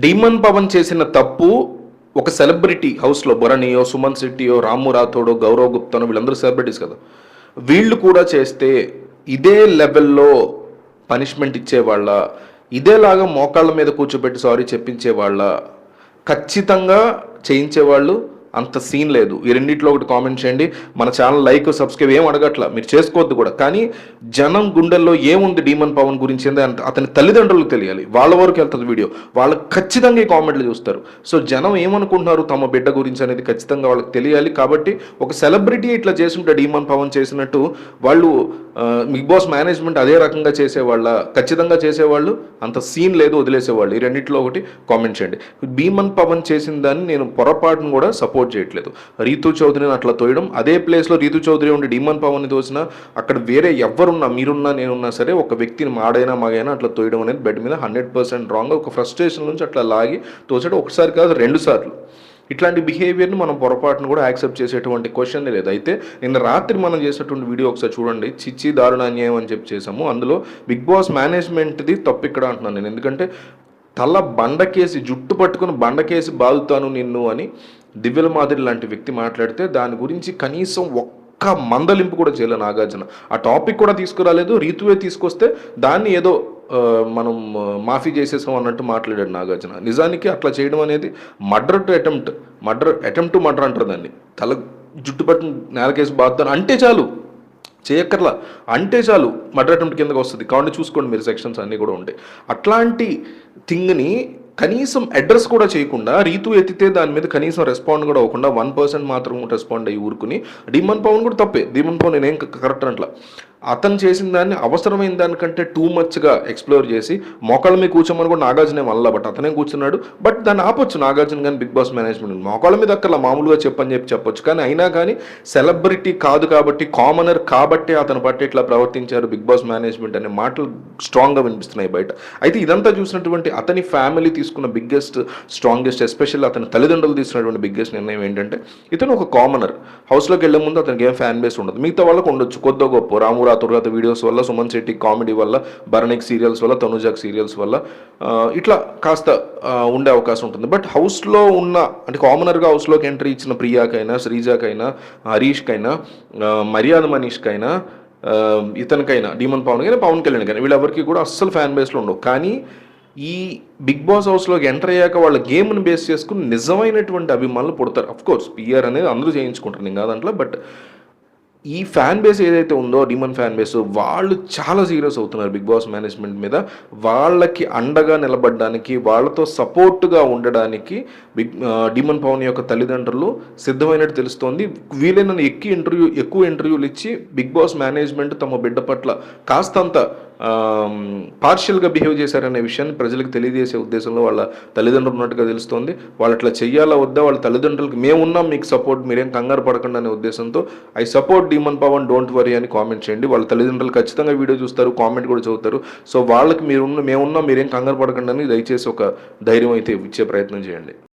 Demon Pawan చేసిన తప్పు ఒక సెలబ్రిటీ హౌస్లో భరణియో, సుమన్ శెట్టియో, రాము రాథోడో, గౌరవ్ గుప్తానో వీళ్ళందరూ సెలబ్రిటీస్ కదా. వీళ్ళు కూడా చేస్తే ఇదే లెవెల్లో పనిష్మెంట్ ఇచ్చేవాళ్ళ, ఇదేలాగా మోకాళ్ళ మీద కూర్చోబెట్టి సారీ చెప్పించేవాళ్ళ, ఖచ్చితంగా చేయించేవాళ్ళు. అంత సీన్ లేదు. ఈ రెండింటిలో ఒకటి కామెంట్ చేయండి. మన ఛానల్ లైక్, సబ్స్క్రైబ్ ఏం అడగట్లా, మీరు చేసుకోవద్దు కూడా. కానీ జనం గుండెల్లో ఏముంది డీమన్ పవన్ గురించి అతని తల్లిదండ్రులకు తెలియాలి. వాళ్ళ వరకు వెళ్తుంది వీడియో, వాళ్ళకి ఖచ్చితంగా ఈ కామెంట్లు చూస్తారు. సో జనం ఏమనుకుంటున్నారు తమ బిడ్డ గురించి అనేది ఖచ్చితంగా వాళ్ళకి తెలియాలి. కాబట్టి ఒక సెలబ్రిటీ ఇట్లా చేస్తుంటే డీమన్ పవన్ చేసినట్టు వాళ్ళు బిగ్ బాస్ మేనేజ్మెంట్ అదే రకంగా చేసేవాళ్ళ, ఖచ్చితంగా చేసేవాళ్ళు. అంత సీన్ లేదు, వదిలేసేవాళ్ళు. ఈ రెండింటిలో ఒకటి కామెంట్ చేయండి. డీమన్ పవన్ చేసిన దాన్ని నేను పొరపాటును కూడా సపోర్ట్ చేయట్లేదు. రీతు చౌదరిని అట్లా తోయడం, అదే ప్లేస్లో రీతు చౌదరి ఉండి డీమన్ పవన్ని తోసినా అక్కడ వేరే ఎవరున్నా, మీరున్నా నేనున్నా సరే, ఒక వ్యక్తిని మాడైనా మగైనా అట్లా తోయడం అనేది బెడ్ మీద 100% రాంగ్. ఒక ఫ్రస్ట్రేషన్ నుంచి అట్లా లాగి తోచడం ఒకసారి కాదు 2 సార్లు. ఇట్లాంటి బిహేవియర్ని మనం పొరపాటును కూడా యాక్సెప్ట్ చేసేటువంటి క్వశ్చన్ లేదు. అయితే నిన్న రాత్రి మనం చేసేటువంటి వీడియో ఒకసారి చూడండి. చిచ్చి దారుణ అన్యాయం అని చెప్పి చేసాము. అందులో బిగ్ బాస్ మేనేజ్మెంట్ది తప్పు ఇక్కడ అంటున్నాను నేను. ఎందుకంటే తల బండకేసి, జుట్టు పట్టుకుని బండకేసి బాదుతాను నిన్ను అని దివ్యల మాదిరి లాంటి వ్యక్తి మాట్లాడితే దాని గురించి కనీసం ఒక్క మందలింపు కూడా చేయలేదు నాగార్జున. ఆ టాపిక్ కూడా తీసుకురాలేదు. రీతువే తీసుకొస్తే దాన్ని ఏదో మనం మాఫీ చేసేసాం అన్నట్టు మాట్లాడాడు నాగార్జున. నిజానికి అట్లా చేయడం అనేది మర్డర్ టు మర్డర్ అంటారు దాన్ని. తల జుట్టు పట్టు నేలకేసి బాధతాను అంటే చాలు, చేయక్కర్లా, అంటే చాలు మర్డర్ అటెంప్ట్ కిందకి వస్తుంది. కాబట్టి చూసుకోండి మీరు, సెక్షన్స్ అన్నీ కూడా ఉంటాయి. అట్లాంటి థింగ్ని కనీసం అడ్రస్ కూడా చేయకుండా, రీతు ఎత్తితే దాని మీద కనీసం రెస్పాండ్ కూడా అవ్వకుండా 1% మాత్రం రెస్పాండ్ అయ్యి ఊరుకుని, డీమన్ పవన్ కూడా తప్పే. డీమన్ పవన్ నేనేం కరెక్ట్ అట్లా అతను చేసిన దాన్ని అవసరమైన దానికంటే టూ మచ్గా ఎక్స్ప్లోర్ చేసి మోకాళ్ళ మీద కూర్చోమని కూడా నాగార్జున వల్ల, బట్ అతనే కూర్చున్నాడు. బట్ దాన్ని ఆపొచ్చు నాగార్జున కానీ బిగ్ బాస్ మేనేజ్మెంట్. మోకాళ్ళ మీద అక్కర్లా, మామూలుగా చెప్పని చెప్పొచ్చు. కానీ అయినా కానీ సెలబ్రిటీ కాదు కాబట్టి, కామనర్ కాబట్టి అతను బట్టి ఇట్లా ప్రవర్తించారు బిగ్ బాస్ మేనేజ్మెంట్ అనే మాటలు స్ట్రాంగ్గా వినిపిస్తున్నాయి బయట. అయితే ఇదంతా చూసినటువంటి అతని ఫ్యామిలీ తీసుకున్న బిగ్గెస్ట్, స్ట్రాంగెస్ట్, ఎస్పెషల్లీ అతని తల్లిదండ్రులు తీసుకున్నటువంటి బిగ్గెస్ట్ నిర్ణయం ఏంటంటే, ఇతను ఒక కామనర్. హౌస్లోకి వెళ్లే ముందు అతనికి ఏం ఫ్యాన్ బేస్ ఉండదు. మిగతా వాళ్ళకు ఉండొచ్చు కొద్దో గొప్ప. రాము రాథోడ్ వీడియోస్ వల్ల, సుమన్ శెట్టి కామెడీ వల్ల, భరణిక్ సీరియల్స్ వల్ల, తనుజాక్ సీరియల్స్ వల్ల ఇట్లా కాస్త ఉండే అవకాశం ఉంటుంది. బట్ హౌస్లో ఉన్న, అంటే కామనర్గా హౌస్లోకి ఎంట్రీ ఇచ్చిన ప్రియాకైనా, శ్రీజాకైనా, హరీష్కైనా, మర్యాద మనీష్కైనా, ఇతనికైనా, డీమన్ పవన్ కైనా, పవన్ కళ్యాణ్ కానీ, వీళ్ళెవరికి కూడా అస్సలు ఫ్యాన్ బేస్లో ఉండవు. కానీ ఈ బిగ్ బాస్ హౌస్లోకి ఎంటర్ అయ్యాక వాళ్ళ గేమ్ని బేస్ చేసుకుని నిజమైనటువంటి అభిమానులు పుడతారు. అఫ్కోర్స్ పిఆర్ అనేది అందరూ చేయించుకుంటారు, నేను కాదంట్లో. బట్ ఈ ఫ్యాన్ బేస్ ఏదైతే ఉందో, డీమన్ ఫ్యాన్ బేస్, వాళ్ళు చాలా సీరియస్ అవుతున్నారు బిగ్ బాస్ మేనేజ్మెంట్ మీద. వాళ్ళకి అండగా నిలబడడానికి, వాళ్ళతో సపోర్ట్గా ఉండడానికి డీమన్ పవన్ యొక్క తల్లిదండ్రులు సిద్ధమైనట్టు తెలుస్తోంది. వీలైన ఎక్కువ ఇంటర్వ్యూలు ఇచ్చి బిగ్ బాస్ మేనేజ్మెంట్ తమ బిడ్డ పట్ల కాస్తంత పార్షియల్గా బిహేవ్ చేశారనే విషయాన్ని ప్రజలకు తెలియజేసే ఉద్దేశంలో వాళ్ళ తల్లిదండ్రులు ఉన్నట్టుగా తెలుస్తోంది. వాళ్ళు అట్లా చెయ్యాలా వద్దా, వాళ్ళ తల్లిదండ్రులకు మేమున్నాం మీకు సపోర్ట్, మీరేం కంగారు పడకండి అనే ఉద్దేశంతో I support demon Pawan, don't worry అని కామెంట్ చేయండి. వాళ్ళ తల్లిదండ్రులు ఖచ్చితంగా వీడియో చూస్తారు, కామెంట్ కూడా చదువుతారు. సో వాళ్ళకి మేమున్నాం, మీరేం కంగారు పడకండి అని దయచేసి ఒక ధైర్యం అయితే ఇచ్చే ప్రయత్నం చేయండి.